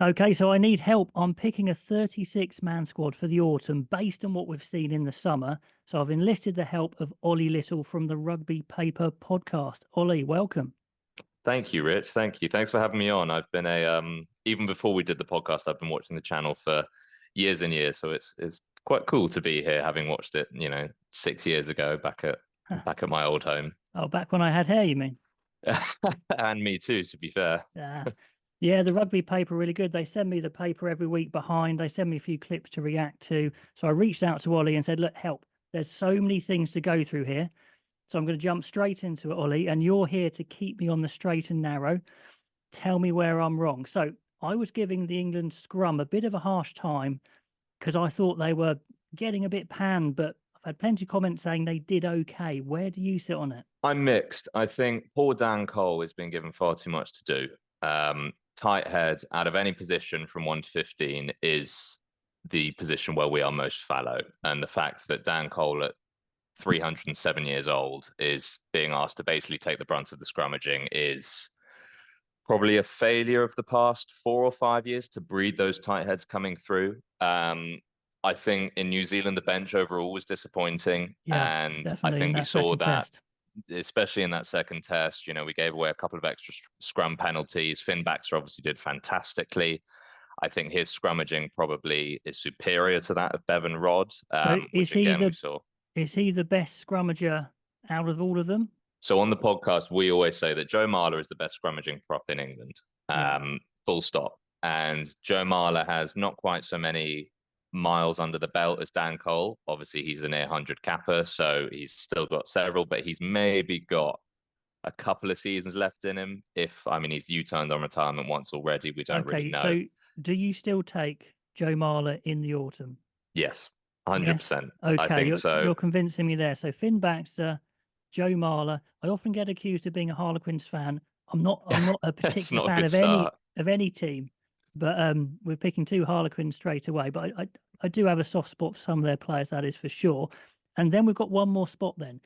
Okay, so I need help. I'm picking a 36-man squad for the autumn based on what we've seen in the summer. So I've enlisted the help of Ollie Little from the Rugby Paper Podcast. Ollie, welcome. Thank you, Rich. Thank you. Thanks for having me on. I've been even before we did the podcast, I've been watching the channel for years and years. So it's quite cool to be here, having watched it, 6 years ago back at my old home. Oh, back when I had hair, you mean? And me too, to be fair. Yeah. Yeah, the Rugby Paper really good. They send me the paper every week behind. They send me a few clips to react to. So I reached out to Ollie and said, look, help. There's so many things to go through here. So I'm going to jump straight into it, Ollie, and you're here to keep me on the straight and narrow. Tell me where I'm wrong. So I was giving the England scrum a bit of a harsh time because I thought they were getting a bit panned, but I've had plenty of comments saying they did okay. Where do you sit on it? I'm mixed. I think poor Dan Cole has been given far too much to do. Tight head out of any position from 1 to 15 is the position where we are most fallow. And the fact that Dan Cole at 307 years old is being asked to basically take the brunt of the scrummaging is probably a failure of the past 4 or 5 years to breed those tight heads coming through. I think in New Zealand, the bench overall was disappointing. Yeah, And I definitely in think we that saw second that, test. especially in that second test. We gave away a couple of extra scrum penalties. Finn Baxter obviously did fantastically. I think his scrummaging probably is superior to that of Bevan Rodd, So which again we saw. is he the best scrummager out of all of them? So on the podcast, we always say that Joe Marler is the best scrummaging prop in England, Yeah. full stop. And Joe Marler has not quite so many miles under the belt as Dan Cole. Obviously, he's a near 100 capper, so he's still got several, but he's maybe got a couple of seasons left in him. He's U-turned on retirement once already. We don't really Okay, know. so do you still take Joe Marler in the autumn? Yes, Yes. 100%. I Okay, think so. you're convincing me there. So Finn Baxter, Joe Marler. I often get accused of being a Harlequins fan. I'm not a It's particular not a fan good of start. any team, but we're picking two Harlequins straight away. But I do have a soft spot for some of their players, that is for sure. And then we've got one more spot then.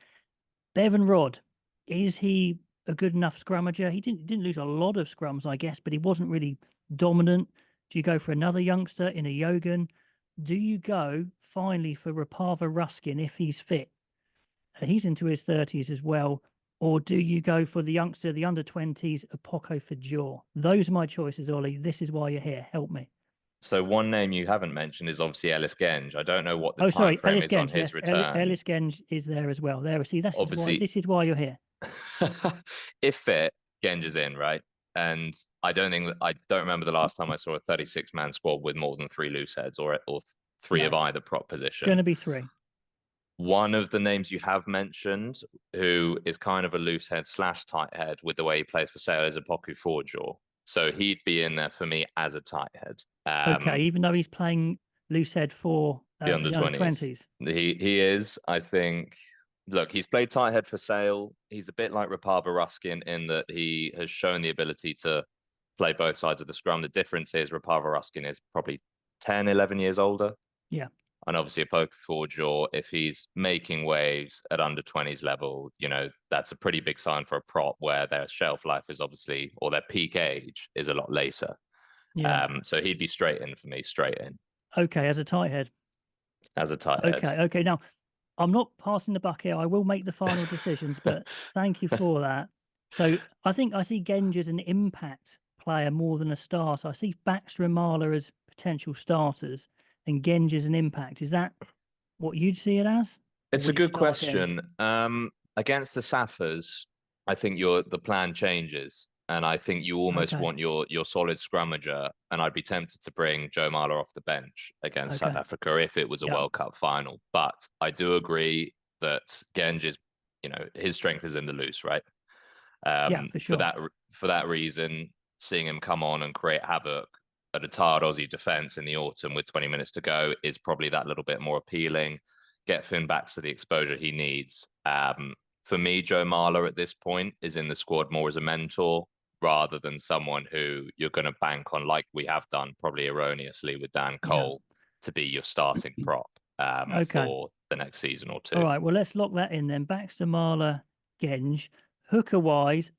Bevan Rodd, is he a good enough scrummager? He didn't lose a lot of scrums, I guess, but he wasn't really dominant. Do you go for another youngster in a Yogan? Do you go finally for Rapava Ruskin if he's fit? He's into his 30s as well. Or do you go for the youngster, the under 20s, Apoko Fajor? Those are my choices, Ollie. This is why you're here. Help me. So one name you haven't mentioned is obviously Ellis Genge. I don't know what the Oh, time sorry, frame Ellis is on Genge. his Yes, return. Ellis Genge is there as well. There, see, Obviously, this is why you're here. if fit, Genge is in, right? And I don't remember the last time I saw a 36-man squad with more than three loose heads or three No, of either prop going position. to be three. One of the names you have mentioned, who is kind of a loose head / tight head with the way he plays for Sale, is Apoku Forjaw. So he'd be in there for me as a tight head. Okay, even though he's playing loose head for The the under under 20s. 20s. He is, I think. Look, he's played tight head for Sale. He's a bit like Rapava Ruskin in that he has shown the ability to play both sides of the scrum. The difference is Rapava Ruskin is probably 10, 11 years older. Yeah. And obviously a poker forge, or if he's making waves at under 20s level, that's a pretty big sign for a prop where their shelf life is obviously, or their peak age is a lot later. Yeah. So he'd be straight in for me, straight in Okay, as a tight head. as a tight head. Okay. Now, I'm not passing the buck here. I will make the final decisions, but thank you for that. So I think I see Genge as an impact player more than a starter. I see Baxter and Marler as potential starters and Genge as an impact. Is that what you'd see it as? Or It's a would you good start Genge? question. Against the Saffers, I think the plan changes. And I think you almost Okay. want your solid scrummager. And I'd be tempted to bring Joe Marler off the bench against South Okay. Africa if it was a Yeah. World Cup final. But I do agree that Genge is, his strength is in the loose, right? Yeah, for sure. For that reason, seeing him come on and create havoc at a tired Aussie defence in the autumn with 20 minutes to go is probably that little bit more appealing. Get Finn back to the exposure he needs. For me, Joe Marler at this point is in the squad more as a mentor rather than someone who you're going to bank on, like we have done probably erroneously with Dan Cole, to be your starting prop Okay. for the next season or two. All right. Well, let's lock that in then. Baxter, Marler, Genge. Hooker wise,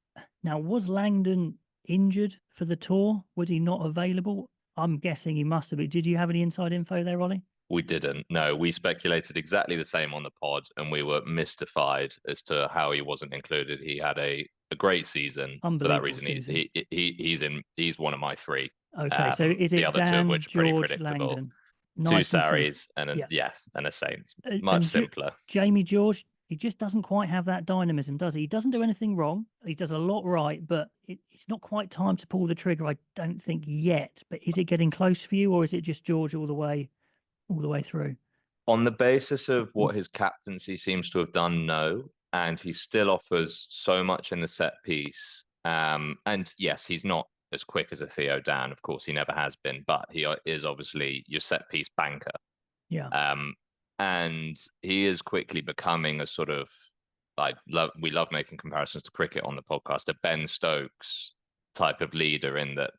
now was Langdon injured for the tour? Was he not available? I'm guessing he must have been. Did you have any inside info there, Ollie? We didn't. No, we speculated exactly the same on the pod, and we were mystified as to how he wasn't included. He had a great season. For that reason, season. he's one of my three. Okay, so is it the other two of Dan, which are pretty George, predictable? Langdon? Two Nice and simple. Sarries and a yes, and a Saints. And Much simpler. Jamie George, he just doesn't quite have that dynamism, does he? He doesn't do anything wrong. He does a lot right, but it's not quite time to pull the trigger, I don't think yet. But is it getting close for you, or is it just George all the way through? On the basis of what his captaincy seems to have done, no. And he still offers so much in the set piece. And yes, he's not as quick as a Theo Dan. Of course, he never has been, but he is obviously your set piece banker. Yeah. And he is quickly becoming a sort of, we love making comparisons to cricket on the podcast, a Ben Stokes type of leader, in that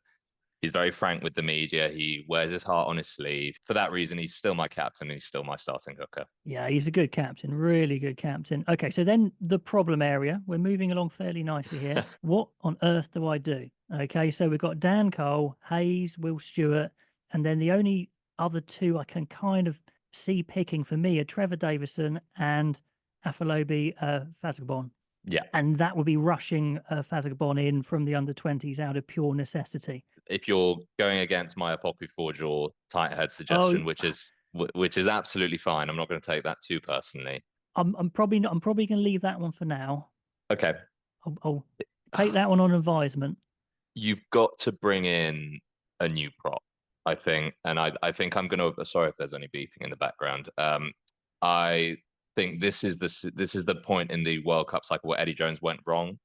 he's very frank with the media. He wears his heart on his sleeve. For that reason, he's still my captain and he's still my starting hooker. Yeah, he's a good captain, really good captain. Okay, so then the problem area. We're moving along fairly nicely here. What on earth do I do? Okay, so we've got Dan Cole, Hayes, Will Stewart, and then the only other two I can kind of see picking for me are Trevor Davison and Afolabi Fazagbon. Yeah. And that would be rushing Fazagbon in from the under-20s out of pure necessity. If you're going against my Apoku or tight head suggestion, which is absolutely fine, I'm not going to take that too personally. I'm probably not. I'm probably going to leave that one for now. Okay. I'll take that one on advisement. You've got to bring in a new prop, I think, and I think I'm going to. Sorry if there's any beeping in the background. I think this is the point in the World Cup cycle where Eddie Jones went wrong.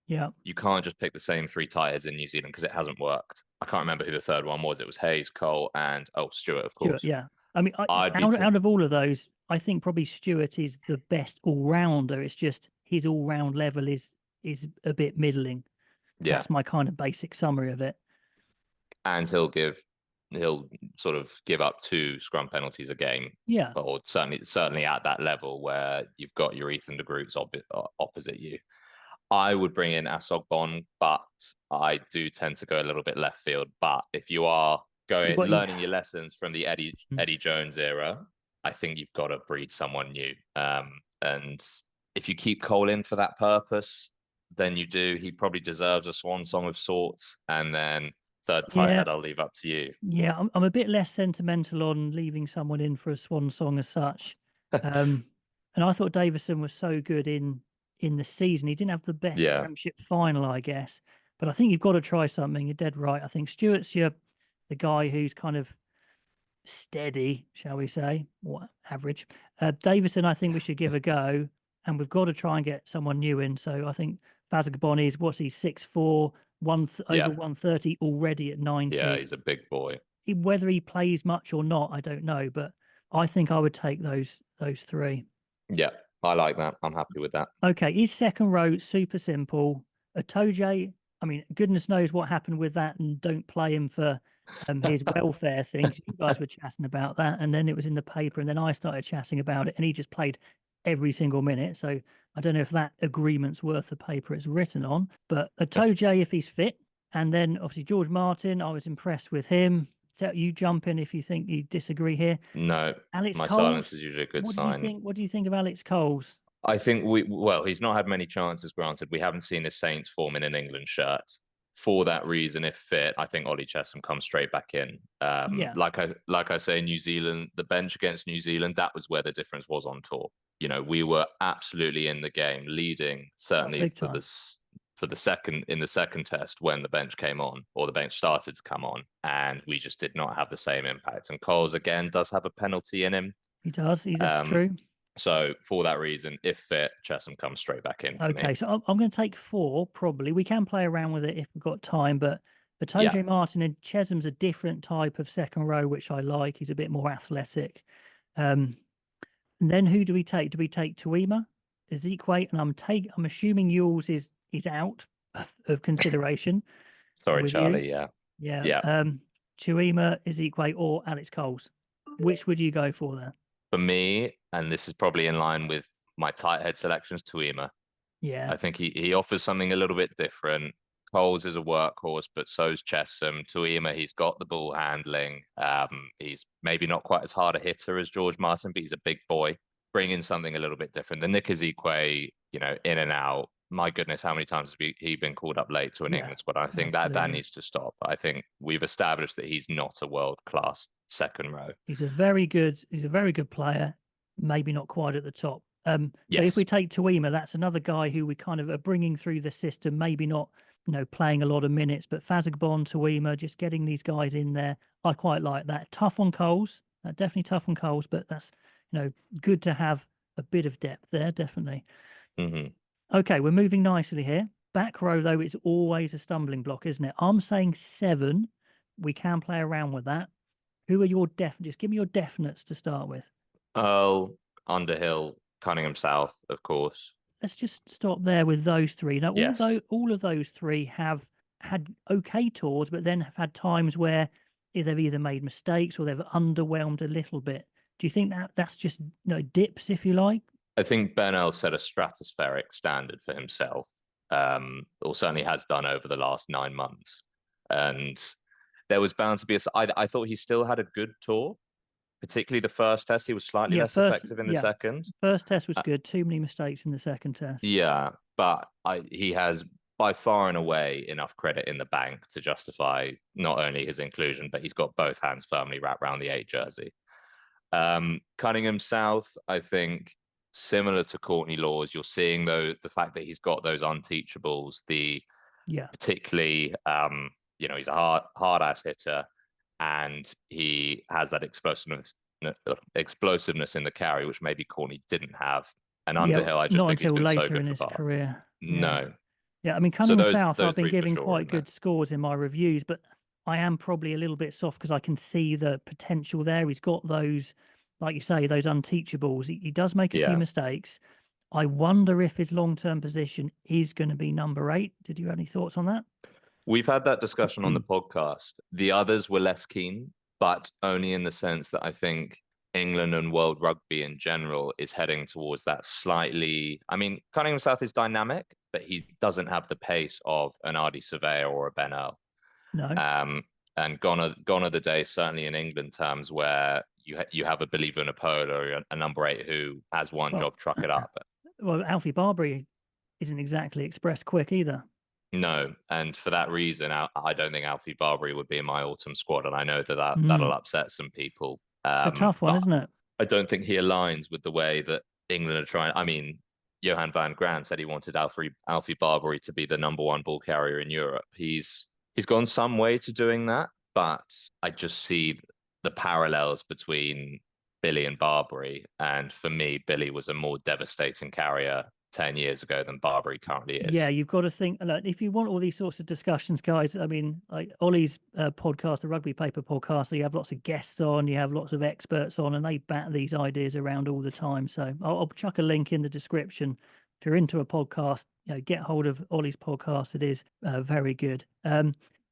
Yeah. You can't just pick the same three tight heads in New Zealand because it hasn't worked. I can't remember who the third one was. It was Hayes, Cole, and Stewart, of course. Stewart, yeah. I mean, out of all of those, I think probably Stewart is the best all-rounder. It's just his all-round level is a bit middling. Yeah. That's my kind of basic summary of it. And he'll sort of give up 2 scrum penalties a game. Yeah. Or certainly at that level where you've got your Ethan de Groots opposite you. I would bring in Asogbon, but I do tend to go a little bit left field. But if you are learning your lessons from the Eddie Jones era, I think you've got to breed someone new. And if you keep Cole in for that purpose, then you do. He probably deserves a swan song of sorts. And then third tight head, I'll leave up to you. Yeah, I'm a bit less sentimental on leaving someone in for a swan song as such. And I thought Davison was so good in the season. He didn't have the best premiership final, I guess. But I think you've got to try something. You're dead right. I think Stewart's the guy who's kind of steady, shall we say, or average. Davison, I think we should give a go. And we've got to try and get someone new in. So I think Fazagbon is, 6'4", over 130 already at 90. Yeah, he's a big boy. Whether he plays much or not, I don't know. But I think I would take those 3. Yeah, I like that. I'm happy with that. Okay, his second row, super simple. Atoje, I mean, goodness knows what happened with that, and don't play him for his welfare things. You guys were chatting about that, and then it was in the paper, and then I started chatting about it, and he just played every single minute. So I don't know if that agreement's worth the paper it's written on. But Atoje, if he's fit, and then obviously George Martin, I was impressed with him. So you jump in if you think you disagree here. No, Alex my Coles, silence is usually a good sign. What do you think of Alex Coles? I think he's not had many chances, granted. We haven't seen his Saints form in an England shirt. For that reason, if fit, I think Ollie Chesham comes straight back in. Like I say, New Zealand, the bench against New Zealand, that was where the difference was on tour. You know, we were absolutely in the game, leading certainly for the second test when the bench came on, or the bench started to come on, and we just did not have the same impact. And Coles again does have a penalty in him. He does. That's true. So for that reason, if fit, Chesham comes straight back in. Okay, so I'm going to take 4 probably. We can play around with it if we've got time, but Atoje Martin and Chesham's a different type of second row, which I like. He's a bit more athletic. And then who do we take? Do we take Tuima, Ezekwait? And I'm assuming yours is out of consideration. Sorry, Charlie. You. Yeah. Tuima, Ezekwait, or Alex Coles. Which would you go for there? For me, and this is probably in line with my tight head selections, Tuima. Yeah. I think he offers something a little bit different. Coles is a workhorse, but so's Chesham. Tuima, he's got the ball handling. He's maybe not quite as hard a hitter as George Martin, but he's a big boy, bringing something a little bit different. The Nick Ezekwe, in and out. My goodness, how many times has he been called up late to an England squad? I think that needs to stop. I think we've established that he's not a world-class second row. He's a very good player, maybe not quite at the top. So if we take Tuima, that's another guy who we kind of are bringing through the system, maybe not, playing a lot of minutes, but Fazagbon, Tuima, just getting these guys in there. I quite like that. Tough on Coles, definitely tough on Coles, but that's, good to have a bit of depth there, definitely. Mm-hmm. Okay, we're moving nicely here. Back row, though, it's always a stumbling block, isn't it? I'm saying 7. We can play around with that. Who are your just give me your definites to start with. Earl, Underhill, Cunningham South, of course. Let's just stop there with those 3. Now, yes. all of those 3 have had okay tours, but then have had times where they've either made mistakes or they've underwhelmed a little bit. Do you think that's just dips, if you like? I think Ben Earl set a stratospheric standard for himself, or certainly has done over the last 9 months. And there was bound to be I thought he still had a good tour, particularly the first test. He was slightly less effective in the second. First test was good. Too many mistakes in the second test. Yeah, but he has by far and away enough credit in the bank to justify not only his inclusion, but he's got both hands firmly wrapped around the 8 jersey. Cunningham South, I think, similar to Courtney Laws, you're seeing the fact that he's got those unteachables, particularly he's a hard ass hitter, and he has that explosiveness in the carry, which maybe Courtney didn't have. And Underhill, I just think he's been later so good in his for Bath. career. No. Yeah, I mean, Cunningham South, I've been giving quite good scores in my reviews, but I am probably a little bit soft because I can see the potential there. He's got those, like you say, those unteachables. He does make a few mistakes. I wonder if his long-term position is going to be number 8. Did you have any thoughts on that? We've had that discussion on the podcast. The others were less keen, but only in the sense that I think England and world rugby in general is heading towards that slightly. I mean, Cunningham South is dynamic, but he doesn't have the pace of an Ardie Surveyor or a Ben Earl. No. And gone are the days, certainly in England terms, where you have a Believer in a Pole or a number 8 who has one job, truck it up. Well, Alfie Barbary isn't exactly express quick either. No, and for that reason, I don't think Alfie Barbary would be in my autumn squad, and I know that'll upset some people. It's a tough one, isn't it? I don't think he aligns with the way that England are trying. I mean, Johan van Graan said he wanted Alfie Barbary to be the number 1 ball carrier in Europe. He's gone some way to doing that, but I just see the parallels between Billy and Barbary, and for me, Billy was a more devastating carrier 10 years ago than Barbary currently is. Yeah, you've got to think, look, if you want all these sorts of discussions, guys, I mean, like Ollie's podcast, the Rugby Paper Podcast, you have lots of guests on, you have lots of experts on, and they bat these ideas around all the time. So I'll chuck a link in the description. If you're into a podcast, get hold of Ollie's podcast. It is very good.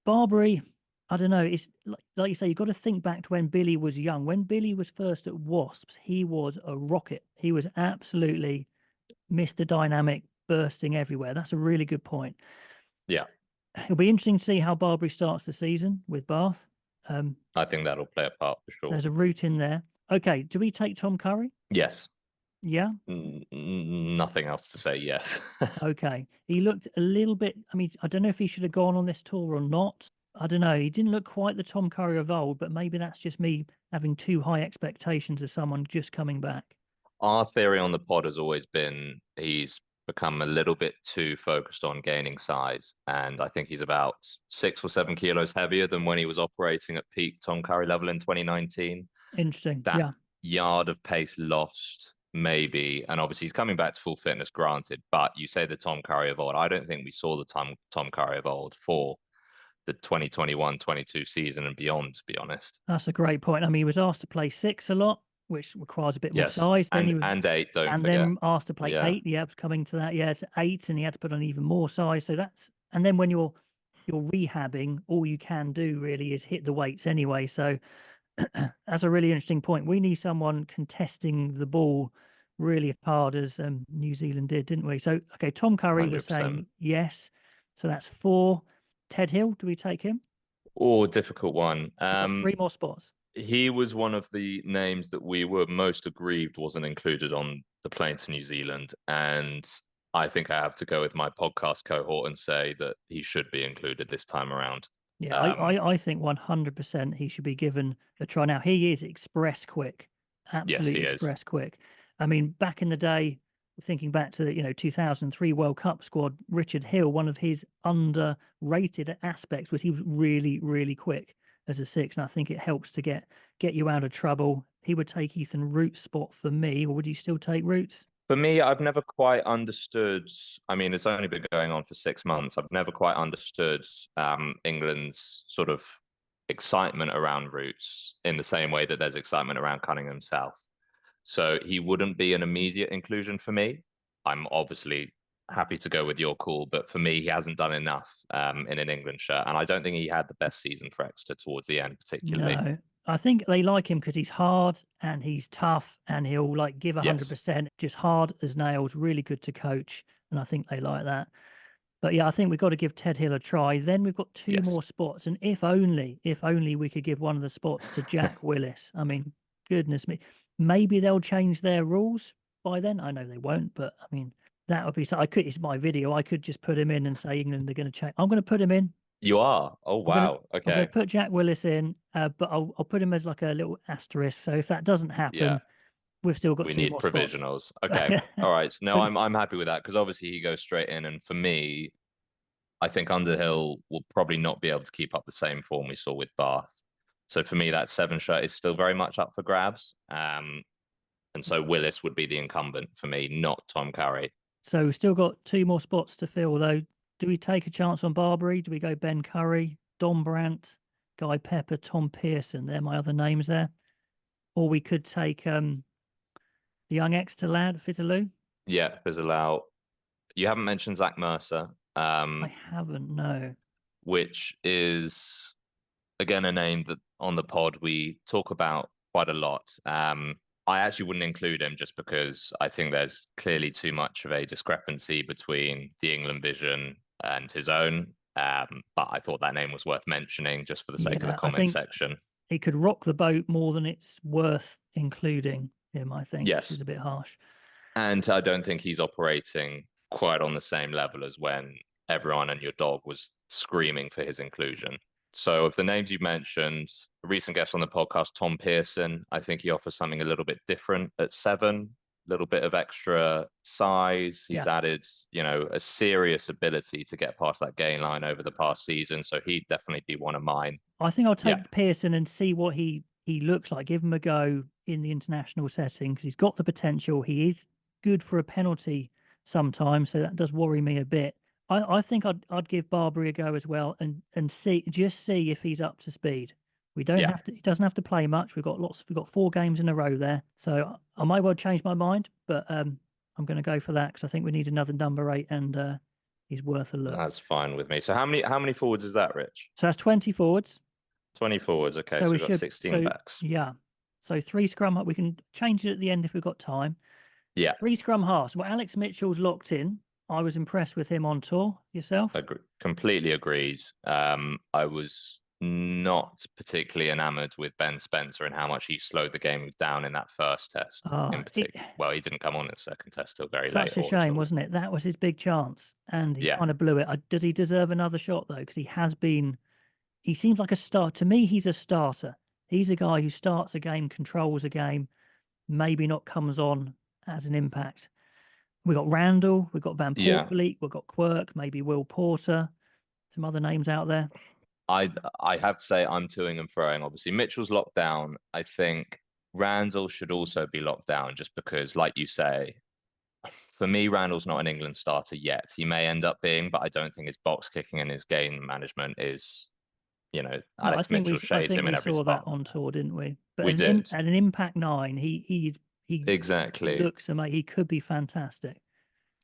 Barbary, I don't know. It's like you say, you've got to think back to when Billy was young. When Billy was first at Wasps, he was a rocket. He was absolutely Mr. Dynamic, bursting everywhere. That's a really good point. Yeah. It'll be interesting to see how Barbary starts the season with Bath. I think that'll play a part for sure. There's a route in there. Okay, do we take Tom Curry? Yes. Yeah? Nothing else to say, yes. Okay. He looked a little bit, I mean, I don't know if he should have gone on this tour or not. I don't know. He didn't look quite the Tom Curry of old, but maybe that's just me having too high expectations of someone just coming back. Our theory on the pod has always been he's become a little bit too focused on gaining size. And I think he's about 6 or 7 kilos heavier than when he was operating at peak Tom Curry level in 2019. Interesting. That yard of pace lost, maybe. And obviously he's coming back to full fitness, granted. But you say the Tom Curry of old. I don't think we saw the Tom Curry of old for the 2021-22 season and beyond, to be honest. That's a great point. I mean, he was asked to play 6 a lot, which requires a bit more size. Then he was, and 8, don't forget. Then asked to play 8. Yeah, it's coming to that. Yeah, it's 8, and he had to put on even more size. So that's, and then when you're rehabbing, all you can do really is hit the weights anyway. So that's a really interesting point. We need someone contesting the ball really hard, as New Zealand did, didn't we? So okay, Tom Curry 100%. Was saying yes. So that's 4. Ted Hill, do we take him? Oh, difficult one. We've got 3 more spots. He was one of the names that we were most aggrieved wasn't included on the plane to New Zealand. And I think I have to go with my podcast cohort and say that he should be included this time around. Yeah, I think 100% he should be given a try. Now, he is express quick, absolutely yes, he express is. quick. I mean, back in the day, thinking back to the 2003 World Cup squad, Richard Hill, one of his underrated aspects was he was really, really quick as a 6, and I think it helps to get you out of trouble. He would take Ethan Root's spot for me, or would you still take Roots? For me, I've never quite understood. I mean, it's only been going on for 6 months. I've never quite understood England's sort of excitement around Roots in the same way that there's excitement around Cunningham South. So he wouldn't be an immediate inclusion for me. I'm obviously happy to go with your call, but for me, he hasn't done enough in an England shirt, and I don't think he had the best season for Exeter towards the end, particularly. No, I think they like him because he's hard and he's tough and he'll like give 100%, just hard as nails, really good to coach. And I think they like that. But yeah, I think we've got to give Ted Hill a try. Then we've got 2 more spots. And if only we could give one of the spots to Jack Willis. I mean, goodness me. Maybe they'll change their rules by then. I know they won't, but I mean, that would be so. It's my video. I could just put him in and say England are going to change. I'm going to put him in. You are? Oh, wow. I'm going Okay. to put Jack Willis in, but I'll put him as like a little asterisk. So if that doesn't happen, we've still got 2 need more provisionals. spots. Okay. All right. No, I'm happy with that because obviously he goes straight in. And for me, I think Underhill will probably not be able to keep up the same form we saw with Bath. So for me, that 7 shirt is still very much up for grabs. And so Willis would be the incumbent for me, not Tom Curry. So we've still got 2 more spots to fill, though. Do we take a chance on Barbary? Do we go Ben Curry, Don Brandt, Guy Pepper, Tom Pearson? They're my other names there. Or we could take the young Exeter lad, Fizzaloo. Yeah, Fizzaloo. You haven't mentioned Zach Mercer. I haven't, no. Which is, again, a name that on the pod we talk about quite a lot. I actually wouldn't include him just because I think there's clearly too much of a discrepancy between the England vision and his own. But I thought that name was worth mentioning just for the sake of the comment section. He could rock the boat more than it's worth including him, I think. Yes. Which is a bit harsh. And I don't think he's operating quite on the same level as when everyone and your dog was screaming for his inclusion. So of the names you mentioned, a recent guest on the podcast, Tom Pearson, I think he offers something a little bit different at 7, a little bit of extra size. He's added, a serious ability to get past that gain line over the past season. So he'd definitely be one of mine. I think I'll take Pearson and see what he looks like. Give him a go in the international setting because he's got the potential. He is good for a penalty sometimes, so that does worry me a bit. I think I'd give Barbary a go as well and see if he's up to speed. We don't have to. He doesn't have to play much. We've got 4 games in a row there, so I might well change my mind. But I'm going to go for that because I think we need another number 8, and he's worth a look. That's fine with me. So how many forwards is that, Rich? So that's 20 forwards. 20 forwards. Okay, so we've got 16 backs. Yeah. So 3 scrum. We can change it at the end if we've got time. Yeah. 3 scrum halves. Well, Alex Mitchell's locked in. I was impressed with him on tour. Yourself? Completely agreed. I was not particularly enamored with Ben Spencer and how much he slowed the game down in that first test. In particular, he didn't come on in the second test till very late. Such a shame, wasn't it? That was his big chance, and he kind of blew it. Does he deserve another shot though? Because he has been. He seems like a star to me. He's a starter. He's a guy who starts a game, controls a game, maybe not comes on as an impact. We got Randall, we've got Van Poortvliet, we've got Quirk, maybe Will Porter, some other names out there. I have to say I'm toing and throwing. Obviously, Mitchell's locked down. I think Randall should also be locked down just because, like you say, for me, Randall's not an England starter yet. He may end up being, but I don't think his box kicking and his game management is, Alex Mitchell shades him in every spot. We saw that on tour, didn't we? But we did. At an impact 9, he exactly looks amazing. He could be fantastic.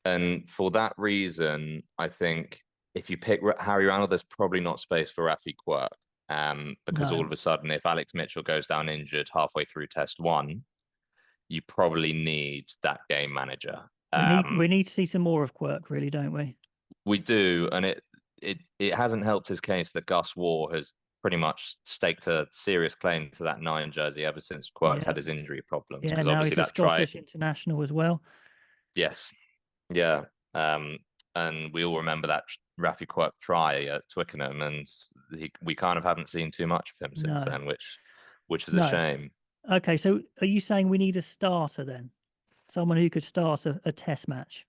And for that reason, I think if you pick Harry Randall, there's probably not space for Rafi Quirk. Because all of a sudden, if Alex Mitchell goes down injured halfway through test 1, you probably need that game manager. We need to see some more of Quirk, really, don't we? We do. And it hasn't helped his case that Gus Waugh has pretty much staked a serious claim to that 9 jersey ever since Quirk's had his injury problems. Yeah, Because now obviously he's a that try, Scottish international as well. yes, yeah. And we all remember that Rafi Quirk try at Twickenham, and we kind of haven't seen too much of him since No. then, which is a No. shame. Okay, so are you saying we need a starter then? Someone who could start a test match?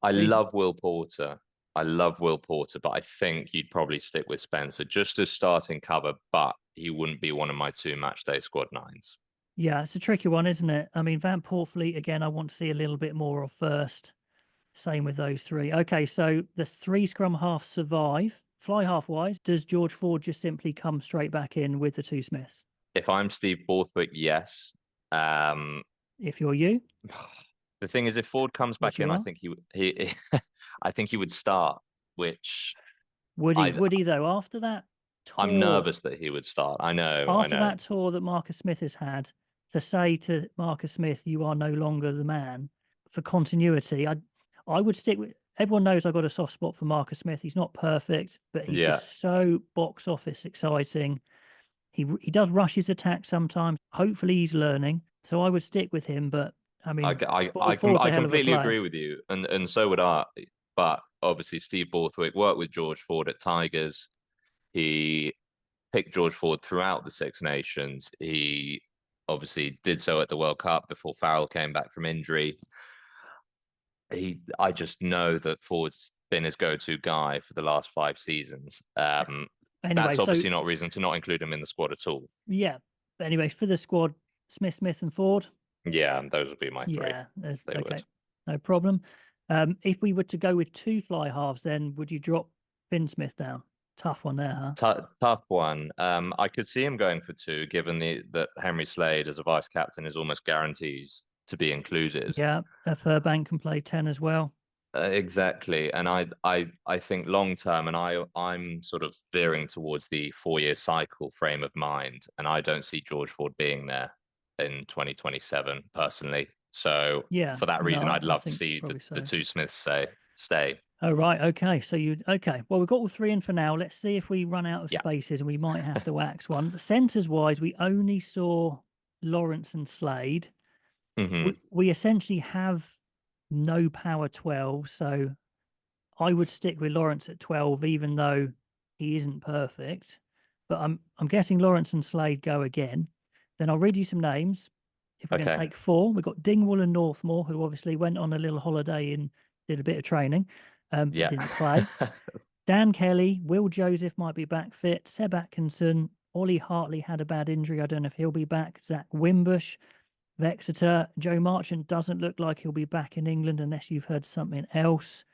I So he's- love Will Porter. I love Will Porter, but I think you'd probably stick with Spencer just as starting cover, but he wouldn't be one of my 2 match day squad 9s. Yeah, it's a tricky one, isn't it? I mean, Van Portfleet, again, I want to see a little bit more of first. Same with those 3. Okay, so the 3 scrum halves survive. Fly half wise, does George Ford just simply come straight back in with the 2 Smiths? If I'm Steve Borthwick, yes. If you're you, The thing is, if Ford comes which back in, you I are, think he I think he would start, which would he? Would he though? After that I'm tour, nervous that he would start. I know. after that tour that Marcus Smith has had, to say to Marcus Smith, "You are no longer the man," for continuity, I would stick with. Everyone knows I've got a soft spot for Marcus Smith. He's not perfect, but he's Yeah. just so box office exciting. He does rush his attack sometimes. Hopefully, he's learning. So I would stick with him. But I mean, Ford's a hell of a completely player. agree with you, and so would I. But obviously, Steve Borthwick worked with George Ford at Tigers. He picked George Ford throughout the Six Nations. He obviously did so at the World Cup before Farrell came back from injury. I just know that Ford's been his go-to guy for the last 5 seasons. Anyway, That's obviously not reason to not include him in the squad at all. Yeah. But anyways, for the squad, Smith, and Ford. Yeah, those would be my 3. Yeah. Okay. Would. No problem. If we were to go with 2 fly halves, then would you drop Finn Smith down? Tough one there, huh? Tough one. I could see him going for 2, given that Henry Slade as a vice captain is almost guarantees to be included. Yeah, Furbank can play 10 as well. Exactly, and I think long term, and I'm sort of veering towards the 4-year cycle frame of mind, and I don't see George Ford being there in 2027 personally. So Yeah, for that reason, I'd love to think see the so. 2 Smiths stay. Oh, right. Okay. So okay. Well, we've got all 3 in for now. Let's see if we run out of spaces and we might have to wax one. Centres wise, we only saw Lawrence and Slade. We essentially have no power 12, so I would stick with Lawrence at 12, even though he isn't perfect. But I'm guessing Lawrence and Slade go again. Then I'll read you some names. If we're going to take 4, we've got Dingwall and Northmore, who obviously went on a little holiday and did a bit of training, but didn't play. Dan Kelly, Will Joseph might be back fit. Seb Atkinson, Ollie Hartley had a bad injury. I don't know if he'll be back. Zach Wimbush, Exeter, Joe Marchant doesn't look like he'll be back in England unless you've heard something else.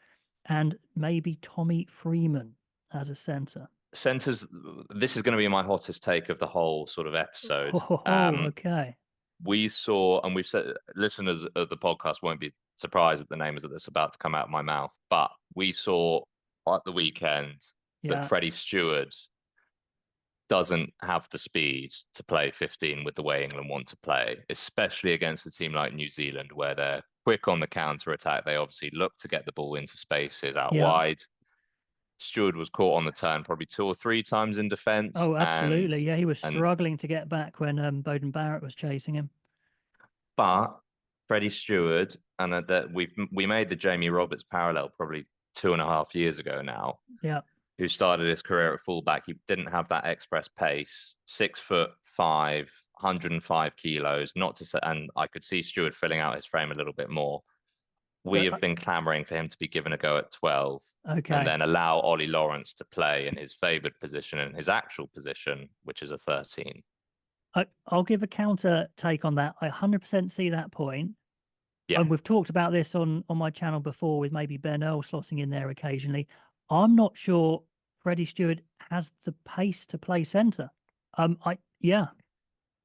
And maybe Tommy Freeman as a centre. Centres, this is going to be my hottest take of the whole sort of episode. Okay. We saw, and we've said, listeners of the podcast won't be surprised at the names that's about to come out of my mouth, but we saw at the weekend that Freddie Stewart doesn't have the speed to play 15 with the way England want to play, especially against a team like New Zealand, where they're quick on the counter attack. They obviously look to get the ball into spaces out wide. Stewart was caught on the turn probably 2 or 3 times in defence. Oh, absolutely. He was struggling to get back when Bowden Barrett was chasing him. But Freddie Stewart, and that we made the Jamie Roberts parallel probably 2.5 years ago now. Yeah. Who started his career at fullback. He didn't have that express pace, 6'5", 105 kilos, not to say, and I could see Stewart filling out his frame a little bit more. We have been clamoring for him to be given a go at 12. Okay. And then allow Ollie Lawrence to play in his favoured position and his actual position, which is a 13. I'll give a counter take on that. I 100% see that point. Yeah. And we've talked about this on my channel before with maybe Ben Earl slotting in there occasionally. I'm not sure Freddie Stewart has the pace to play centre.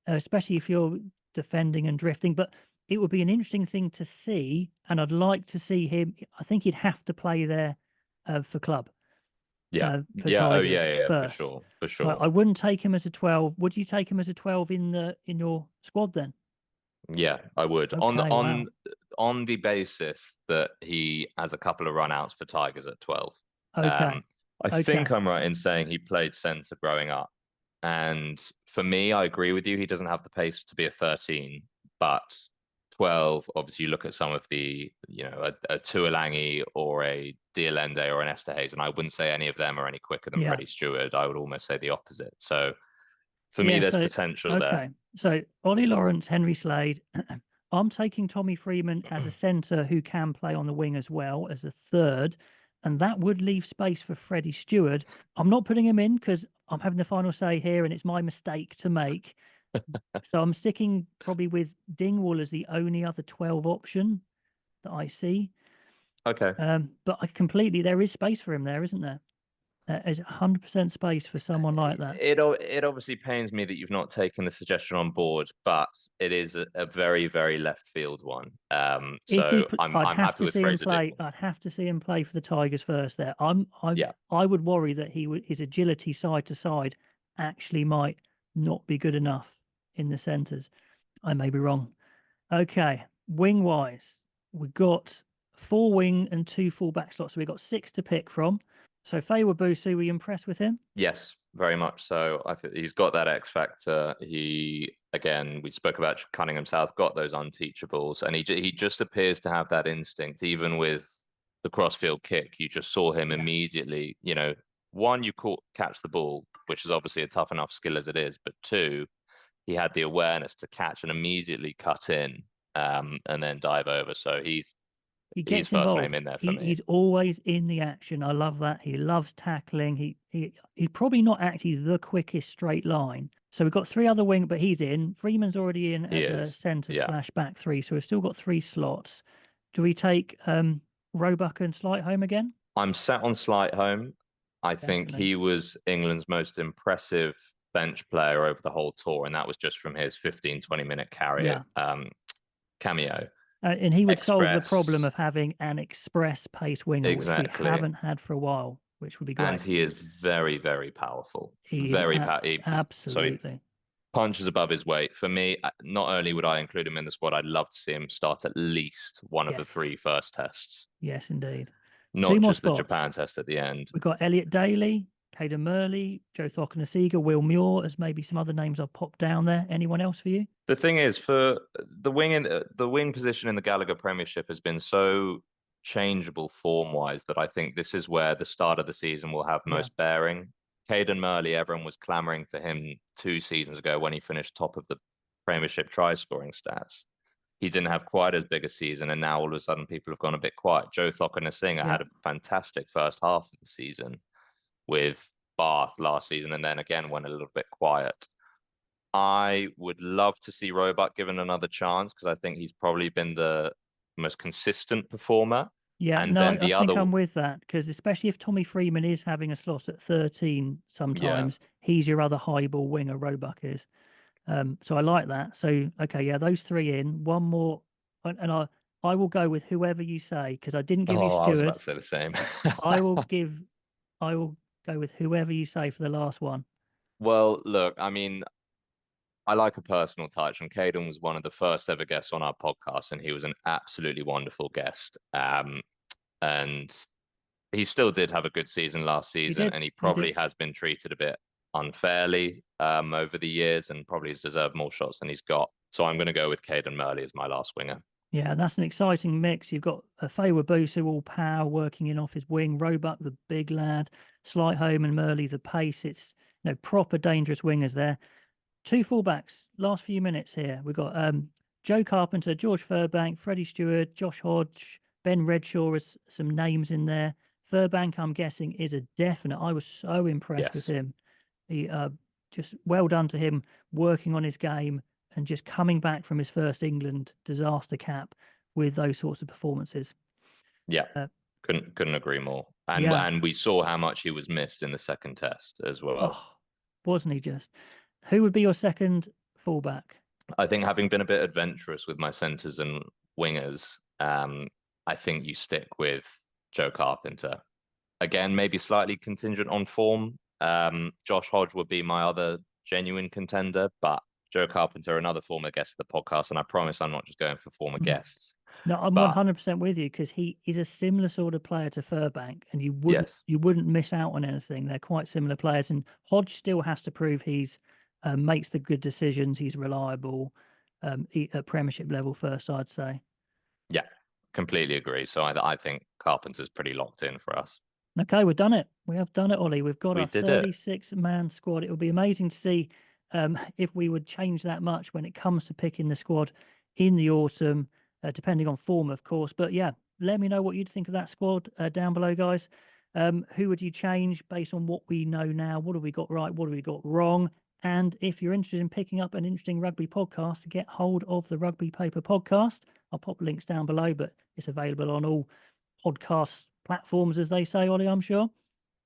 Especially if you're defending and drifting. But it would be an interesting thing to see, and I'd like to see him. I think he'd have to play there for club. Yeah, Tigers first. for sure. So I wouldn't take him as a 12. Would you take him as a 12 in your squad then? Yeah, I would. Okay, on the basis that he has a couple of run outs for Tigers at 12. Okay. I think I'm right in saying he played centre growing up. And for me, I agree with you. He doesn't have the pace to be a 13, but 12, obviously, you look at some of the, a Tuolangi or a Dialende or an Esterhazy, and I wouldn't say any of them are any quicker than Freddie Stewart. I would almost say the opposite. So for me, there's potential there. So Ollie Lawrence, Henry Slade. I'm taking Tommy Freeman as a centre who can play on the wing as well as a third. And that would leave space for Freddie Stewart. I'm not putting him in because I'm having the final say here and it's my mistake to make. So I'm sticking probably with Dingwall as the only other 12 option that I see. Okay. But there is space for him there, isn't there? There's 100% space for someone like that. It obviously pains me that you've not taken the suggestion on board, but it is a very, very left field one. I'm happy with Fraser Dingwall. I'd have to see him play for the Tigers first there. I would worry that his agility side to side actually might not be good enough in the centres. I may be wrong. Okay, wing wise, we've got 4 wing and 2 full back slots, so we've got 6 to pick from. So Feiwa Busu, were you impressed with him? Yes, very much so. I think he's got that X factor. We spoke about Cunningham South, got those unteachables, and he just appears to have that instinct. Even with the crossfield kick, you just saw him immediately. One, you catch the ball, which is obviously a tough enough skill as it is, but 2, he had the awareness to catch and immediately cut in, and then dive over. So he's first involved. Name in there for me. He's always in the action. I love that. He loves tackling. He's probably not actually the quickest straight line. So we've got 3 other wing, but he's in. Freeman's already in as a centre / back 3. So we've still got 3 slots. Do we take Roebuck and Slightholme again? I'm set on Slightholme. I think he was England's most impressive bench player over the whole tour, and that was just from his 15-20 minute cameo. And he would solve the problem of having an express pace winger, which we haven't had for a while, which would be great. And he is very, very powerful. Absolutely. So he punches above his weight. For me, not only would I include him in the squad, I'd love to see him start at least one of the 3 first tests. Yes, indeed. Not just the Japan test at the end. We've got Elliot Daly, Caden Murley, Joe Thokanasiga, Will Muir, as maybe some other names I've popped down there. Anyone else for you? The thing is, for the wing position in the Gallagher Premiership has been so changeable form-wise that I think this is where the start of the season will have most bearing. Caden Murley, everyone was clamouring for him 2 seasons ago when he finished top of the Premiership try-scoring stats. He didn't have quite as big a season, and now all of a sudden people have gone a bit quiet. Joe Thokanasiga had a fantastic first half of the season with Bath last season, and then again went a little bit quiet. I would love to see Roebuck given another chance because I think he's probably been the most consistent performer. Yeah, and I think I'm with that because especially if Tommy Freeman is having a slot at 13 sometimes, he's your other high ball winger, Roebuck is. So I like that. So, okay, those 3 in. One more, and I will go with whoever you say because I didn't give you Stewart. I was about to say the same. I will go with whoever you say for the last one. Well, look, I mean, I like a personal touch, and Caden was one of the first ever guests on our podcast, and he was an absolutely wonderful guest. And he still did have a good season last season, and he probably has been treated a bit unfairly over the years, and probably has deserved more shots than he's got. So I'm going to go with Caden Murley as my last winger. Yeah, that's an exciting mix. You've got a Feiwa Busu, all power, working in off his wing. Roebuck, the big lad. Slightholme and Murley, the pace. It's proper dangerous wingers there. 2 fullbacks. Last few minutes here. We've got Joe Carpenter, George Furbank, Freddie Stewart, Josh Hodge, Ben Redshaw as some names in there. Furbank, I'm guessing, is a definite. I was so impressed with him. He just well done to him working on his game and just coming back from his first England disaster cap with those sorts of performances. Yeah, couldn't agree more. And we saw how much he was missed in the second test as well. Oh, wasn't he just? Who would be your second fullback? I think having been a bit adventurous with my centres and wingers, I think you stick with Joe Carpenter. Again, maybe slightly contingent on form. Josh Hodge would be my other genuine contender, but Joe Carpenter, another former guest of the podcast, and I promise I'm not just going for former guests. No, I'm But 100% with you because he is a similar sort of player to Furbank, and yes, you wouldn't miss out on anything. They're quite similar players, and Hodge still has to prove he's makes the good decisions. He's reliable at Premiership level first, I'd say. yeah, completely agree. So I think Carpenter's pretty locked in for us. Okay, we've done it. We have done it, Ollie. We've got We our did it. 36-man squad. It would be amazing to see if we would change that much when it comes to picking the squad in the autumn, depending on form, of course. But yeah, let me know what you'd think of that squad down below, guys. Who would you change based on what we know now? What have we got right? What have we got wrong? And if you're interested in picking up an interesting rugby podcast, get hold of the Rugby Paper Podcast. I'll pop links down below, but it's available on all podcast platforms, as they say, Ollie, I'm sure.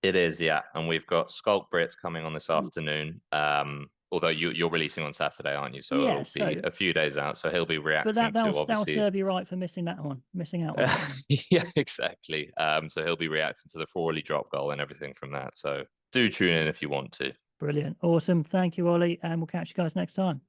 It is, yeah. And we've got Skulk Brits coming on this afternoon. Although you're releasing on Saturday, aren't you? So Yeah, it'll be a few days out. So he'll be but reacting to that'll obviously. serve you right for missing out on that one. Yeah, exactly. So he'll be reacting to the Frawley drop goal and everything from that. So do tune in if you want to. Brilliant. Awesome. Thank you, Ollie. And we'll catch you guys next time.